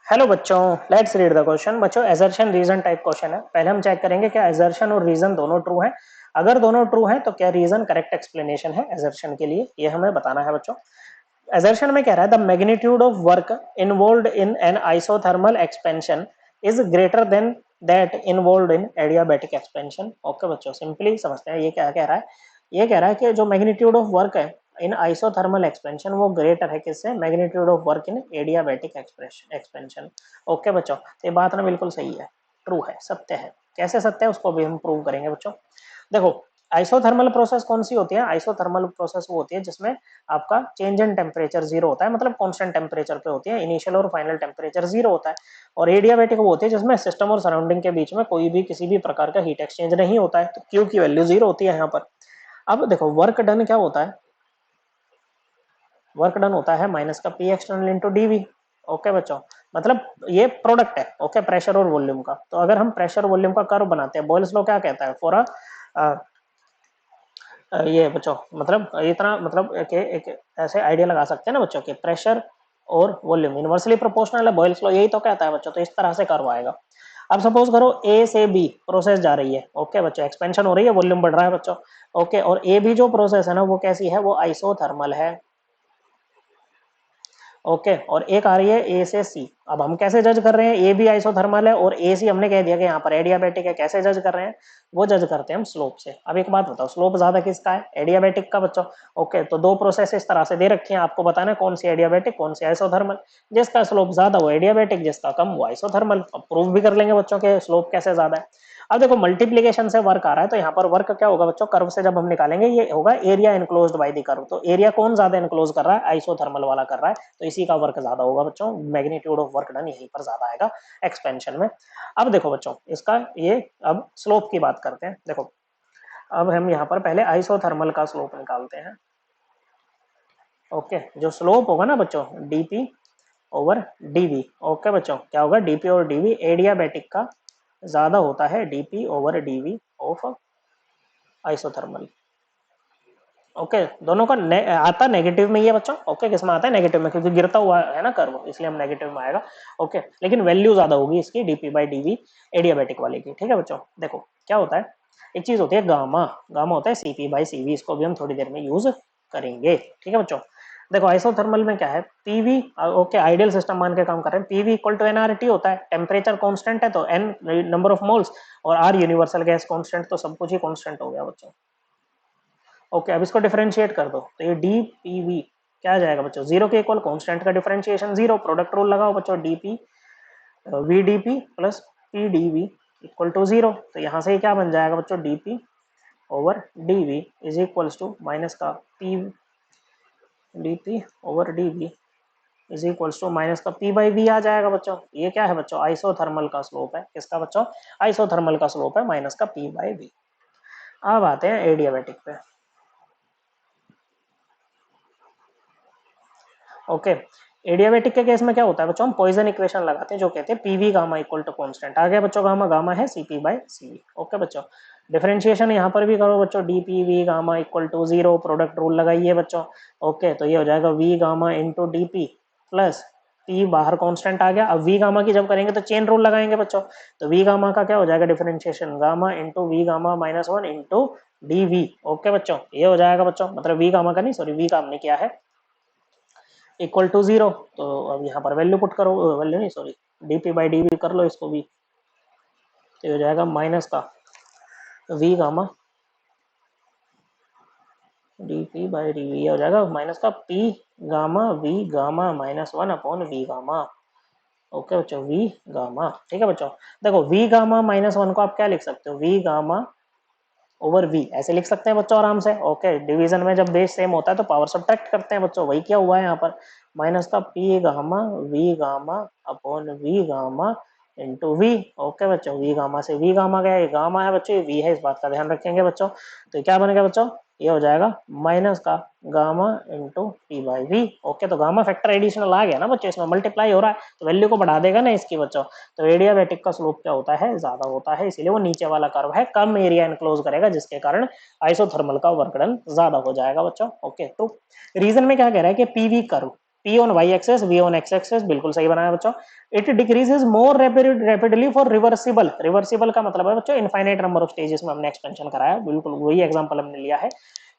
Hello बच्चों, let's read the question. बच्चों assertion reason type question है। पहले हम चेक करेंगे क्या एजर्शन और रीजन दोनों ट्रू हैं। अगर दोनों ट्रू हैं तो क्या रीजन करेक्ट एक्सप्लेनेशन है एजर्शन के लिए, ये हमें बताना है बच्चों। एजर्शन में कह रहा है the magnitude of work involved in an isothermal expansion is greater than that involved in adiabatic expansion. Okay बच्चों, सिंपली समझते हैं ये क्या कह रहा है। ये कह रहा है कि जो मैग्नीट्यूड ऑफ वर्क है इन आइसोथर्मल एक्सपेंशन वो ग्रेटर है किससे, magnitude of work in adiabatic expansion. Okay बच्चों, तो ये बात ना बिल्कुल सही है, ट्रू है, सत्य है। कैसे सत्य है उसको भी हम प्रूव करेंगे बच्चों। देखो, आइसोथर्मल प्रोसेस कौन सी होती है? आइसोथर्मल प्रोसेस वो होती है जिसमें आपका चेंज इन टेम्परेचर जीरो होता है, मतलब कांस्टेंट टेम्परेचर पे होती है, इनिशियल और फाइनल टेम्परेचर जीरो होता है। और एडियाबैटिक वो होती है जिसमें सिस्टम और सराउंडिंग के बीच में कोई भी किसी भी प्रकार का हीट एक्सचेंज नहीं होता है, तो क्यू की वैल्यू जीरो होती है यहाँ पर। अब देखो वर्क डन क्या होता है, वर्क डन होता है माइनस का P external into DV. Okay बच्चों, मतलब ये प्रोडक्ट है ओके, प्रेशर और वॉल्यूम का। तो अगर हम प्रेशर वॉल्यूम का कर्व बनाते हैं, बॉयल्स लॉ क्या कहता है, फॉर ये बच्चों मतलब इतना मतलब एक ऐसे आइडिया लगा सकते हैं ना बच्चों के प्रेशर और वॉल्यूम इनवर्सली प्रोपोर्शनल है, बॉयल्स लॉ यही तो कहता है बच्चों। तो इस तरह से कर्व आएगा। अब सपोज करो ए से बी प्रोसेस जा रही है, ओके बच्चों, एक्सपेंशन हो रही है, वॉल्यूम बढ़ रहा है बच्चों। ओके, और ए बी जो प्रोसेस है ना वो कैसी है, वो आइसोथर्मल है। ओके, और एक आ रही है ए से सी। अब हम कैसे जज कर रहे हैं, ए भी आइसोथर्मल है और ए सी हमने कह दिया कि यहाँ पर एडियाबैटिक है। कैसे जज कर रहे हैं, वो जज करते हैं हम स्लोप से। अब एक बात बताओ, स्लोप ज्यादा किसका है, एडियाबैटिक का बच्चों। ओके, तो दो प्रोसेस इस तरह से दे रखी हैं, आपको बताना है कौन सी एडियाबैटिक कौन सी आइसोथर्मल। जिसका स्लोप ज्यादा वो एडियाबैटिक, जिसका कम वो आइसोथर्मल। अब प्रूव भी कर लेंगे बच्चों के स्लोप कैसे ज्यादा है। अब देखो मल्टीप्लीकेशन से वर्क आ रहा है, तो यहाँ पर वर्क क्या होगा बच्चों, कर्व से जब हम निकालेंगे ये होगा area enclosed by the curve. तो एरिया कौन ज्यादा इनक्लोज कर रहा है, आइसोथर्मल वाला कर रहा है, तो इसी का वर्क ज्यादा होगा बच्चों। मैग्नीट्यूड ऑफ वर्क डन यहीं पर ज्यादा आएगा एक्सपेंशन में। अब देखो बच्चों इसका ये, अब स्लोप की बात करते हैं। देखो अब हम यहाँ पर पहले आइसोथर्मल का स्लोप निकालते हैं। ओके, जो स्लोप होगा ना बच्चों डीपी ओवर डीवी। ओके बच्चों, क्या होगा, डीपी और डीवी एडियाबैटिक का ज्यादा होता है DP over DV of isothermal. Okay, दोनों का आता नेगेटिव में ही है बच्चों। ओके, किस में आता है, नेगेटिव में, क्योंकि गिरता हुआ है ना कर्व, इसलिए हम नेगेटिव में आएगा। ओके, लेकिन वैल्यू ज्यादा होगी इसकी डीपी बाई डीवी एडियाबैटिक वाले की। ठीक है बच्चों, देखो क्या होता है, एक चीज होती है गामा, गामा होता है सीपी बाई सीवी, इसको भी हम थोड़ी देर में यूज करेंगे। ठीक है बच्चों, देखो आइसोथर्मल में क्या है, पीवी ओके आइडियल सिस्टम मान के काम कर रहे हैं, पीवी इक्वल टू एनआरटी होता है, टेम्परेचर कांस्टेंट है तो एन नंबर ऑफ मोल्स, और आर यूनिवर्सल गैस कांस्टेंट, तो सब कुछ ही कांस्टेंट हो गया बच्चों। ओके, अब इसको डिफरेंशिएट कर दो, तो ये डी पी वी क्या आ जाएगा बच्चों, जीरो के इक्वल, कांस्टेंट का डिफरेंशिएशन जीरो, प्रोडक्ट रूल लगाओ बच्चों, d P V d P plus P d V equal to zero. तो यहाँ से क्या बन जाएगा बच्चों, d P over d V is equals to minus का P d P over d V is equals to minus का P by V आ जाएगा बच्चों। ये क्या है बच्चों, आइसोथर्मल का स्लोप है। किसका बच्चों, आइसोथर्मल का स्लोप है माइनस का पी बाई वी। अब आते हैं एडियाबैटिक पे। ओके, एडियाबैटिक के केस में क्या होता है बच्चों, हम पॉइजन इक्वेशन लगाते हैं जो कहते हैं PV gamma equal to constant. आ गया बच्चों, गामा गामा है सीपी बाय सीवी। ओके बच्चों, डिफरेंशिएशन यहाँ पर भी करो बच्चों, d P V gamma equal to zero, product rule लगाइए बच्चों। ओके, तो ये हो जाएगा V gamma into d P plus P, बाहर कांस्टेंट आ गया। अब वी गामा की जब करेंगे तो चेन रूल लगाएंगे बच्चों, तो वी गामा का क्या हो जाएगा differentiation, gamma into V gamma minus one into D V. Okay बच्चों, ये हो जाएगा बच्चों, मतलब वी गामा का नहीं, सॉरी वी का हमने किया है इक्वल टू जीरो। तो अब यहाँ पर वैल्यू पुट करो, वैल्यू नहीं सॉरी, डीपी बाई डीवी कर लो इसको भी, तो हो जाएगा माइनस का V gamma DP by DV, हो जाएगा माइनस का P gamma V gamma minus one upon V gamma. Okay बच्चों, वी गामा। ठीक है बच्चों, देखो वी गामा माइनस वन को आप क्या लिख सकते हो, वी गामा ओवर वी ऐसे लिख सकते हैं बच्चों आराम से। ओके, डिवीजन में जब बेस सेम होता है तो पावर सब्ट्रैक्ट करते हैं बच्चों, वही क्या हुआ है यहाँ पर, माइनस का P gamma V gamma upon V gamma into V. Okay बच्चों, वी गामा से वी गामा गया, ये गामा है बच्चों, ये वी है, इस बात का ध्यान रखेंगे बच्चों। तो क्या बनेगा बच्चों, ये हो जाएगा माइनस का gamma into P by V. Okay, तो गामा फैक्टर एडिशनल आ गया ना बच्चों, इसमें मल्टीप्लाई हो रहा है तो वैल्यू को बढ़ा देगा ना इसकी बच्चों। तो एडियाबैटिक का स्लोप क्या होता है, ज्यादा होता है, इसीलिए वो नीचे वाला कर्व है, कम एरिया इनक्लोज करेगा, जिसके कारण आइसोथर्मल का वर्क डन ज्यादा हो जाएगा बच्चों। ओके, तो रीजन में क्या कह रहा है कि PV curve, P on y axis, V on x axis, बिल्कुल सही बनाया बच्चों। It decreases more rapidly for reversible, reversible का मतलब है बच्चों इनफाइनाइट नंबर ऑफ स्टेजेस में हमने एक्सपेंशन कराया, बिल्कुल वही एग्जांपल हमने लिया है।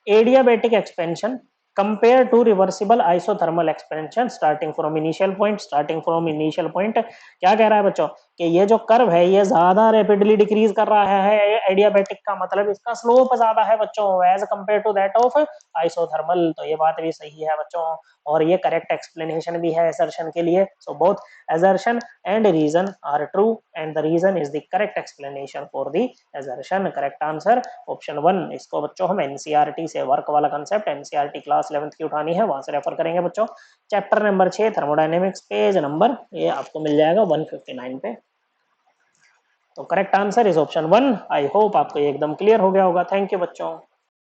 Adiabatic expansion compare to reversible isothermal expansion starting from initial point, starting from initial point क्या कह रहा है बच्चों कि ये जो कर्व है ये ज्यादा रैपिडली डिक्रीज कर रहा है एडियाबैटिक का मतलब इसका स्लोप ज्यादा है बच्चों as compare to that of isothermal, तो ये बात भी सही है बच्चों और ये करेक्ट एक्सप्लेनेशन भी है असर्शन के लिए। So both assertion and reason are true and the reason is the correct explanation for the assertion। Correct answer option 1। इसको बच्चों हम एनसीईआरटी से वर्क वाला कंसेप्ट एनसीईआरटी क्लास 11th की उठानी है, वहां से रेफर करेंगे बच्चों। Chapter number 6 thermodynamics, page number ये आपको मिल जाएगा 159 पे। तो correct answer is option 1। I hope आपको ये एकदम क्लियर हो गया होगा। थैंक यू बच्चों।